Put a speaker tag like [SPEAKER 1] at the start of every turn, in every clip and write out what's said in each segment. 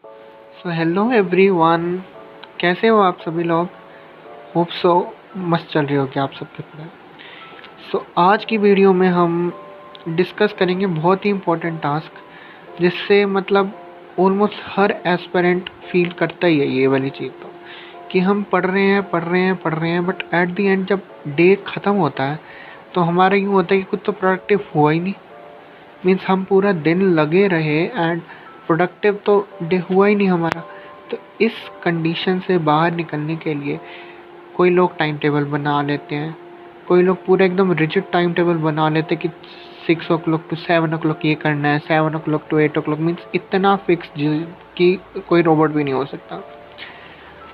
[SPEAKER 1] So hello everyone, कैसे हो आप सभी लोग। होप सो मस्त चल रही होगी आप सबके पढ़ाई। सो आज की वीडियो में हम डिस्कस करेंगे बहुत ही इम्पोर्टेंट टास्क, जिससे मतलब ऑलमोस्ट हर एस्पिरेंट फील करता ही है ये वाली चीज़, तो कि हम पढ़ रहे हैं बट एट द एंड जब डे ख़त्म होता है तो हमारा यूँ होता है कि कुछ तो प्रोडक्टिव हुआ ही नहीं। मीन्स हम पूरा दिन लगे रहे एंड प्रोडक्टिव तो डे हुआ ही नहीं हमारा। तो इस कंडीशन से बाहर निकलने के लिए कोई लोग टाइम टेबल बना लेते हैं, कोई लोग पूरा एकदम रिजिड टाइम टेबल बना लेते हैं कि 6 o'clock टू 7 o'clock ये करना है, 7 o'clock टू 8 o'clock, मीन्स इतना फिक्स कि कोई रोबोट भी नहीं हो सकता।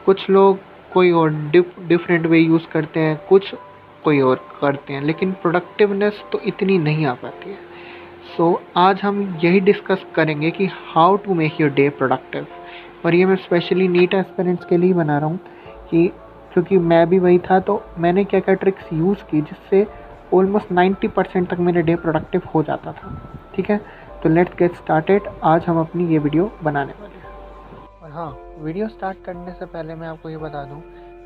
[SPEAKER 1] कुछ लोग कोई और डिफरेंट वे यूज़ करते हैं, कुछ कोई और करते हैं, लेकिन प्रोडक्टिवनेस तो इतनी नहीं आ पाती है। सो आज हम यही डिस्कस करेंगे कि how to make your day productive. और ये मैं स्पेशली नीट एस्पिरेंट्स के लिए बना रहा हूँ कि क्योंकि मैं भी वही था, तो मैंने क्या क्या ट्रिक्स यूज़ की जिससे ऑलमोस्ट 90% तक मेरे डे प्रोडक्टिव हो जाता था। ठीक है, तो लेट्स गेट स्टार्टेड। आज हम अपनी ये वीडियो बनाने वाले हैं। और हाँ, वीडियो स्टार्ट करने से पहले मैं आपको ये बता दूँ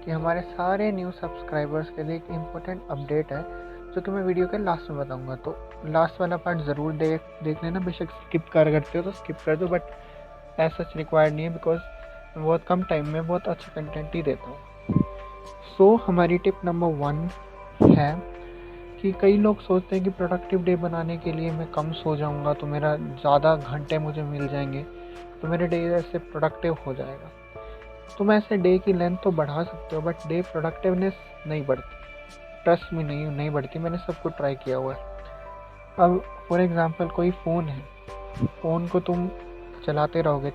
[SPEAKER 1] कि हमारे सारे न्यू सब्सक्राइबर्स के लिए एक इम्पोर्टेंट अपडेट है जो कि मैं वीडियो के लास्ट में बताऊंगा। तो लास्ट वाला पार्ट ज़रूर देख लेना। बेशक स्किप करते हो तो स्किप कर दो, बट ऐसा सच रिक्वायर्ड नहीं है बिकॉज मैं बहुत कम टाइम में बहुत अच्छा कंटेंट ही देता हूँ। सो हमारी टिप नंबर 1 है कि कई लोग सोचते हैं कि प्रोडक्टिव डे बनाने के लिए मैं कम सो जाऊँगा तो मेरा ज़्यादा घंटे मुझे मिल जाएंगे, तो मेरे डे ऐसे प्रोडक्टिव हो जाएगा। तुम ऐसे डे की लेंथ तो बढ़ा सकते हो बट डे प्रोडक्टिवनेस नहीं बढ़ती। ट्रस्ट में नहीं बढ़ती, मैंने सब कुछ ट्राई किया हुआ है। अब फॉर एग्ज़ाम्पल कोई फ़ोन है, फ़ोन को तुम चलाते रहोगे,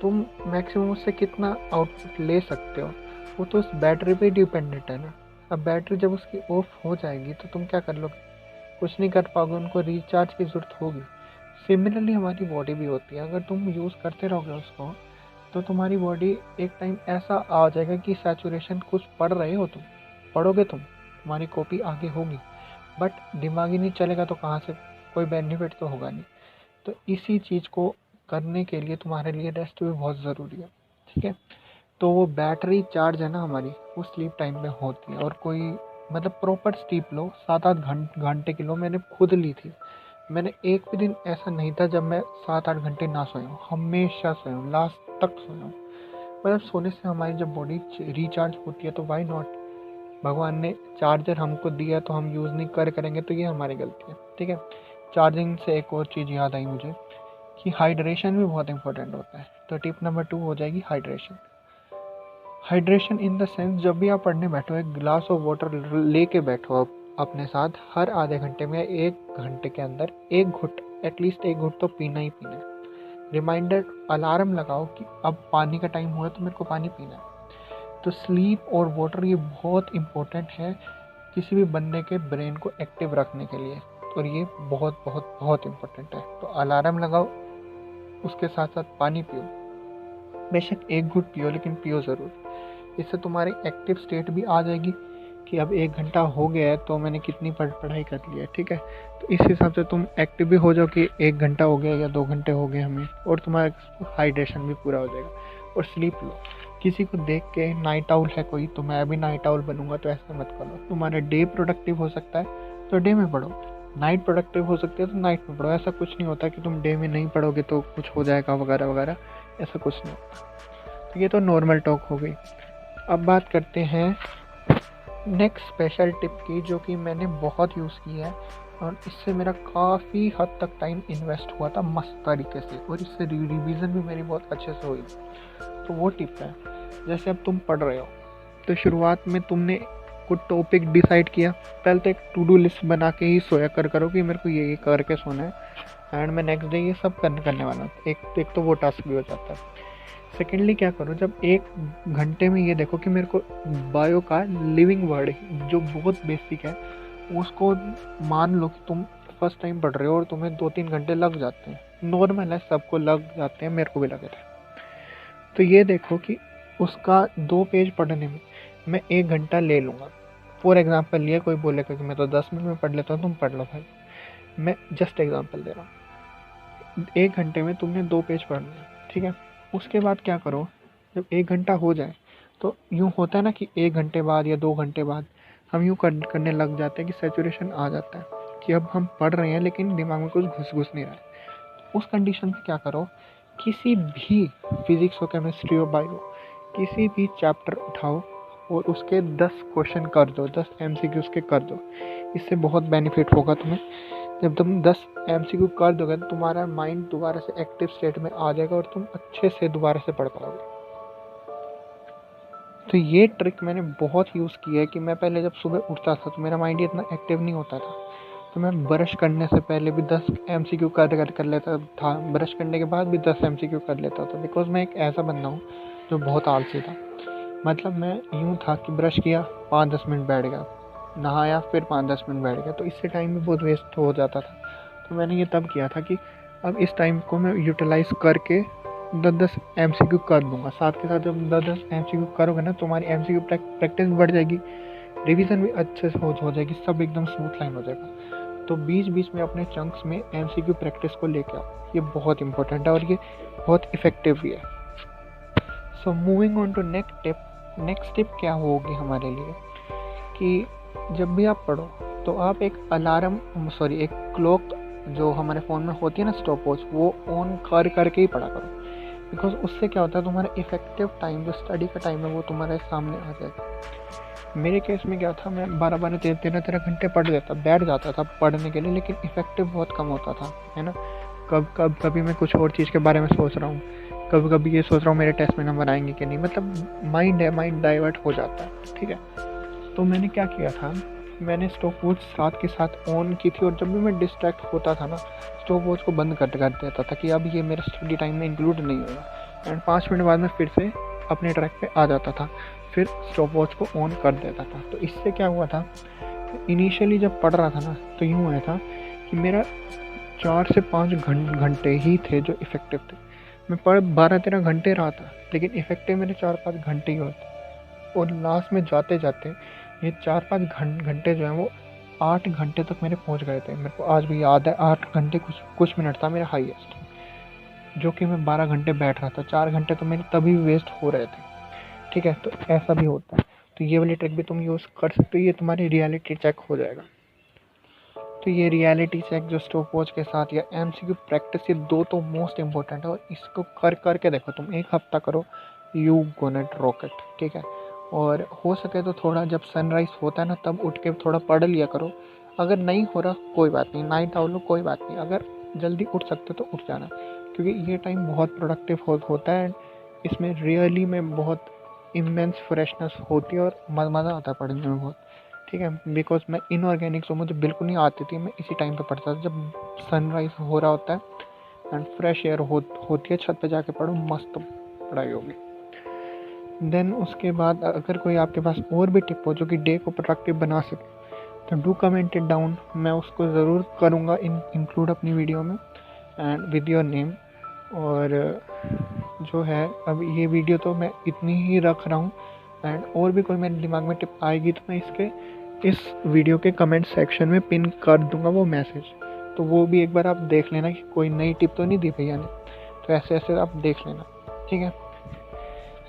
[SPEAKER 1] तुम मैक्सिमम उससे कितना आउटपुट ले सकते हो वो तो उस बैटरी पे डिपेंडेंट है ना। अब बैटरी जब उसकी ऑफ हो जाएगी तो तुम क्या कर लोगे, कुछ नहीं कर पाओगे, उनको रिचार्ज की ज़रूरत होगी। सिमिलरली हमारी बॉडी भी होती है, अगर तुम यूज़ करते रहोगे उसको तो तुम्हारी बॉडी एक टाइम ऐसा आ जाएगा कि सैचुरेशन कुछ पढ़ रहे हो, तुम पढ़ोगे, तुम्हारी कॉपी आगे होगी, बट दिमाग ही नहीं चलेगा तो कहाँ से कोई बेनिफिट तो होगा नहीं। तो इसी चीज़ को करने के लिए तुम्हारे लिए रेस्ट भी बहुत ज़रूरी है। ठीक है, तो वो बैटरी चार्ज है ना हमारी, वो स्लीप टाइम में होती है। और कोई मतलब प्रॉपर स्लीप लो, 7-8 घंटे की लो। मैंने खुद ली थी। मैंने एक भी दिन ऐसा नहीं था जब मैं 7-8 घंटे ना सोया हूँ, हमेशा सोया हूँ, लास्ट तक सोया हूँ। मतलब सोने से हमारी जब बॉडी रिचार्ज होती है तो वाई नॉट। भगवान ने चार्जर हमको दिया तो हम यूज़ नहीं करेंगे तो ये हमारी गलती है। ठीक है, चार्जिंग से एक और चीज़ याद आई मुझे कि हाइड्रेशन भी बहुत इंपॉर्टेंट होता है। तो टिप नंबर 2 हो जाएगी hydration. Hydration in the sense, जब भी आप पढ़ने बैठो एक गिलास ऑफ वाटर लेके बैठो अपने साथ। हर आधे घंटे में 1 घंटे के अंदर एक घुट, एटलीस्ट एक घुट तो पीना ही पीना है। रिमाइंडर अलार्म लगाओ कि अब पानी का टाइम हुआ तो मेरे को पानी पीना है। तो स्लीप और वाटर ये बहुत इम्पोर्टेंट है किसी भी बंदे के ब्रेन को एक्टिव रखने के लिए, और ये बहुत बहुत बहुत इम्पोर्टेंट है। तो अलार्म लगाओ, उसके साथ साथ पानी पियो। बेशक एक घुट पियो लेकिन पियो ज़रूर। इससे तुम्हारी एक्टिव स्टेट भी आ जाएगी कि अब 1 घंटा हो गया है तो मैंने कितनी पढ़ाई कर ली है। ठीक है, तो इस हिसाब से तुम एक्टिव भी हो जाओ कि 1 घंटा हो गया या 2 घंटे हो गए हमें, और तुम्हारा हाइड्रेशन भी पूरा हो जाएगा। और स्लीप लो। किसी को देख के नाइट आउल है कोई तो मैं भी नाइट आउल बनूंगा, तो ऐसा मत करो। तुम्हारा डे प्रोडक्टिव हो सकता है तो डे में पढ़ो, नाइट प्रोडक्टिव हो सकती है तो नाइट में पढ़ो। ऐसा कुछ नहीं होता कि तुम डे में नहीं पढ़ोगे तो कुछ हो जाएगा वगैरह वगैरह, ऐसा कुछ नहीं होता। तो ये तो नॉर्मल टॉक हो गई। अब बात करते हैं नेक्स्ट स्पेशल टिप की, जो कि मैंने बहुत यूज़ की है और इससे मेरा काफ़ी हद तक टाइम इन्वेस्ट हुआ था मस्त तरीके से, और इससे रिवीजन भी मेरी बहुत अच्छे से हुई। तो वो टिप है, जैसे अब तुम पढ़ रहे हो तो शुरुआत में तुमने कुछ टॉपिक डिसाइड किया। पहले तो एक टू डू लिस्ट बना के ही सोया करो कि मेरे को ये करके सोना है एंड मैं नेक्स्ट डे ये सब करने वाला हूँ। एक तो वो टास्क भी हो जाता है। सेकेंडली क्या करो, जब 1 घंटे में ये देखो कि मेरे को बायो का लिविंग वर्ड जो बहुत बेसिक है उसको मान लो कि तुम फर्स्ट टाइम पढ़ रहे हो और तुम्हें 2-3 घंटे लग जाते हैं। नॉर्मल है, सबको लग जाते हैं, मेरे को भी लगे थे। तो ये देखो कि उसका 2 पेज पढ़ने में मैं 1 घंटा ले लूँगा। फॉर एग्जाम्पल लिया, कोई बोलेगा कि मैं तो 10 मिनट में पढ़ लेता हूँ, तुम पढ़ लो भाई, मैं जस्ट एग्जाम्पल दे रहा हूँ। 1 घंटे में तुमने 2 पेज पढ़ने हैं, ठीक है। उसके बाद क्या करो, जब 1 घंटा हो जाए तो यूँ होता है ना कि 1 घंटे बाद या 2 घंटे बाद हम यूँ करने लग जाते हैं कि सैचुरेशन आ जाता है कि अब हम पढ़ रहे हैं लेकिन दिमाग में कुछ घुस नहीं रहा है। उस कंडीशन में क्या करो, किसी भी फिजिक्स हो, केमिस्ट्री हो, बायो, किसी भी चैप्टर उठाओ और उसके 10 क्वेश्चन कर दो, 10 MCQs के कर दो। इससे बहुत बेनिफिट होगा तुम्हें। जब तुम 10 MCQ कर दोगे तो तुम्हारा माइंड दोबारा से एक्टिव स्टेट में आ जाएगा और तुम अच्छे से दोबारा से पढ़ पाओगे। तो ये ट्रिक मैंने बहुत यूज़ की है कि मैं पहले जब सुबह उठता था तो मेरा माइंड इतना एक्टिव नहीं होता था, तो मैं ब्रश करने से पहले भी 10 MCQ कर लेता था, ब्रश करने के बाद भी 10 MCQ कर लेता था। बिकॉज मैं एक ऐसा बंदा हूँ जो बहुत आलसी था। मतलब मैं यूँ था कि ब्रश किया, 5-10 मिनट बैठ गया, नहाया, फिर 5-10 मिनट बैठ गया, तो इससे टाइम भी बहुत वेस्ट हो जाता था। तो मैंने ये तब किया था कि अब इस टाइम को मैं यूटिलाइज़ करके 10-10 MCQ कर दूंगा। साथ के साथ जब 10-10 MCQ करोगे ना, तुम्हारी MCQ प्रैक्टिस भी बढ़ जाएगी, रिवीजन भी अच्छे से हो जाएगी, सब एकदम स्मूथ लाइन हो जाएगा। तो बीच बीच में अपने चंक्स में MCQ प्रैक्टिस को लेके आओ, ये बहुत इंपॉर्टेंट है और ये बहुत इफ़ेक्टिव भी है। So moving on to next tip क्या होगी हमारे लिए कि जब भी आप पढ़ो तो आप एक एक क्लॉक जो हमारे फ़ोन में होती है ना, स्टॉप वॉच, वो ऑन करके ही पढ़ा करो। बिकॉज उससे क्या होता है, तुम्हारा इफेक्टिव टाइम जो स्टडी का टाइम है वो तुम्हारे सामने आ जाएगा। मेरे केस में क्या था, मैं 12-13 घंटे बैठ जाता था पढ़ने के लिए, लेकिन इफेक्टिव बहुत कम होता था, है ना। कभी मैं कुछ और चीज़ के बारे में सोच रहा हूँ, कभी ये सोच रहा हूँ मेरे टेस्ट में नंबर आएंगे कि नहीं, मतलब माइंड डाइवर्ट हो जाता है, ठीक है। तो मैंने क्या किया था, मैंने स्टॉप वॉच साथ के साथ ऑन की थी और जब भी मैं डिस्ट्रैक्ट होता था ना, स्टॉप वॉच को बंद कर देता था कि अब ये मेरे स्टडी टाइम में इंक्लूड नहीं होगा। एंड 5 मिनट बाद में फिर से अपने ट्रैक पे आ जाता था, फिर स्टॉप वॉच को ऑन कर देता था। तो इससे क्या हुआ था, इनिशियली जब पढ़ रहा था ना तो यूँ हुआ था कि मेरा 4 से 5 घंटे ही थे जो इफ़ेक्टिव थे। मैं पढ़ 12-13 घंटे रहा था, लेकिन इफ़ेक्टिव मेरे 4-5 घंटे ही होते। और लास्ट में जाते जाते ये 4-5 घंटे जो हैं वो 8 घंटे तक मेरे पहुंच गए थे। मेरे को आज भी याद है, 8 घंटे कुछ मिनट था मेरा हाईएस्ट, जो कि मैं 12 घंटे बैठ रहा था। 4 घंटे तो मेरे तभी वेस्ट हो रहे थे, ठीक है। तो ऐसा भी होता है, तो ये वाली ट्रिक भी तुम यूज़ कर सकते हो, ये तुम्हारी रियलिटी चेक हो जाएगा। तो ये रियलिटी चेक जो स्टॉप वॉच के साथ या MCQ प्रैक्टिस, ये 2 तो मोस्ट इंपॉर्टेंट है और इसको करके देखो, तुम 1 हफ्ता करो, यू गोना रॉकेट, ठीक है। और हो सके तो थोड़ा जब सनराइज़ होता है ना तब उठ के थोड़ा पढ़ लिया करो। अगर नहीं हो रहा कोई बात नहीं, नाइट आउट लो कोई बात नहीं, अगर जल्दी उठ सकते तो उठ जाना, क्योंकि ये टाइम बहुत प्रोडक्टिव होता है। इसमें रियली में बहुत इमेंस फ्रेशनेस होती है और मज़ा आता है पढ़ने में बहुत, ठीक है। बिकॉज मैं इनऑर्गेनिक जो मुझे बिल्कुल नहीं आती थी, मैं इसी टाइम पे पढ़ता था जब सनराइज़ हो रहा होता है एंड फ्रेश एयर होती है, छत पे जाके पढ़ो, मस्त पढ़ाई होगी। देन उसके बाद अगर कोई आपके पास और भी टिप हो जो कि डे को प्रोडक्टिव बना सके तो डू कमेंट इट डाउन, मैं उसको ज़रूर करूँगा इंक्लूड अपनी वीडियो में एंड विद योर नेम। और जो है अब ये वीडियो तो मैं इतनी ही रख रहा हूँ, एंड और भी कोई मेरे दिमाग में टिप आएगी तो मैं इस वीडियो के कमेंट सेक्शन में पिन कर दूँगा वो मैसेज, तो वो भी एक बार आप देख लेना कि कोई नई टिप तो नहीं दी भैया ने, तो ऐसे आप देख लेना, ठीक है।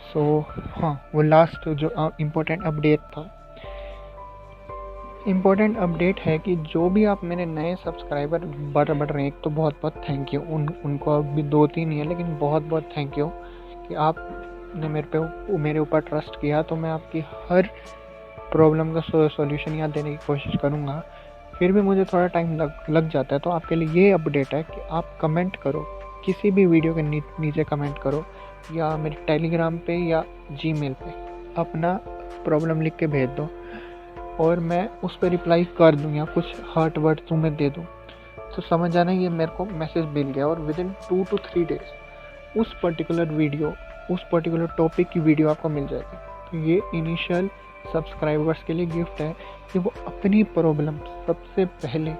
[SPEAKER 1] सो हाँ, वो लास्ट जो इम्पोर्टेंट अपडेट था, इम्पोर्टेंट अपडेट है कि जो भी आप मेरे नए सब्सक्राइबर बढ़ रहे हैं, एक तो बहुत बहुत थैंक यू, उनको अभी 2-3 ही है, लेकिन बहुत बहुत थैंक यू कि आपने मेरे ऊपर ट्रस्ट किया। तो मैं आपकी हर प्रॉब्लम का सॉल्यूशन यहाँ देने की कोशिश करूँगा। फिर भी मुझे थोड़ा टाइम लग जाता है, तो आपके लिए ये अपडेट है कि आप कमेंट करो, किसी भी वीडियो के नीचे कमेंट करो, या मेरे टेलीग्राम पे या जीमेल पे अपना प्रॉब्लम लिख के भेज दो और मैं उस पर रिप्लाई कर दूँ या कुछ हार्ट वर्ड तुम्हें दे दूँ, तो समझ जाना ये मेरे को मैसेज मिल गया। और विद इन 2 to 3 डेज उस पर्टिकुलर टॉपिक की वीडियो आपको मिल जाएगी। तो ये इनिशियल सब्सक्राइबर्स के लिए गिफ्ट है कि वो अपनी प्रॉब्लम सबसे पहले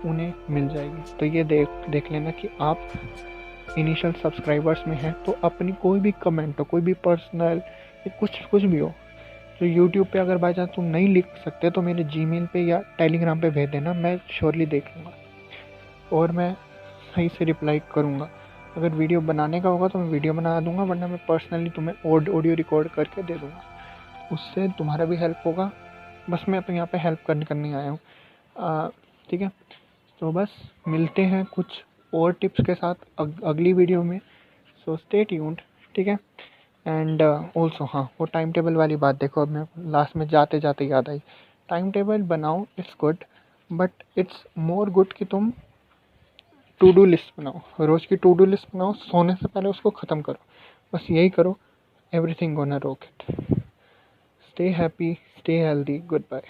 [SPEAKER 1] उन्हें मिल जाएगी। तो ये देख लेना कि आप इनिशियल सब्सक्राइबर्स में हैं, तो अपनी कोई भी कमेंट हो, कोई भी पर्सनल कुछ भी हो, तो यूट्यूब पे अगर बाई चांस तुम नहीं लिख सकते तो मेरे जीमेल पे या टेलीग्राम पे भेज देना, मैं श्योरली देख लूँगा। और मैं सही से रिप्लाई करूँगा। अगर वीडियो बनाने का होगा तो मैं वीडियो बना दूँगा, वरना मैं पर्सनली तुम्हें ऑडियो रिकॉर्ड करके दे दूँगा। उससे तुम्हारा भी हेल्प होगा। बस मैं तो यहाँ पे हेल्प करने आया हूँ। ठीक है, तो बस मिलते हैं कुछ और टिप्स के साथ अगली वीडियो में। सो स्टे ट्यून्ड, ठीक है। एंड ऑल्सो हाँ, वो टाइम टेबल वाली बात देखो, अब मैं लास्ट में जाते जाते याद आई। टाइम टेबल बनाओ, it's good, but it's more good कि तुम टू डू लिस्ट बनाओ, रोज़ की टू डू लिस्ट बनाओ, सोने से पहले उसको ख़त्म करो। बस यही करो, everything gonna rock it. Stay happy, stay healthy, good bye.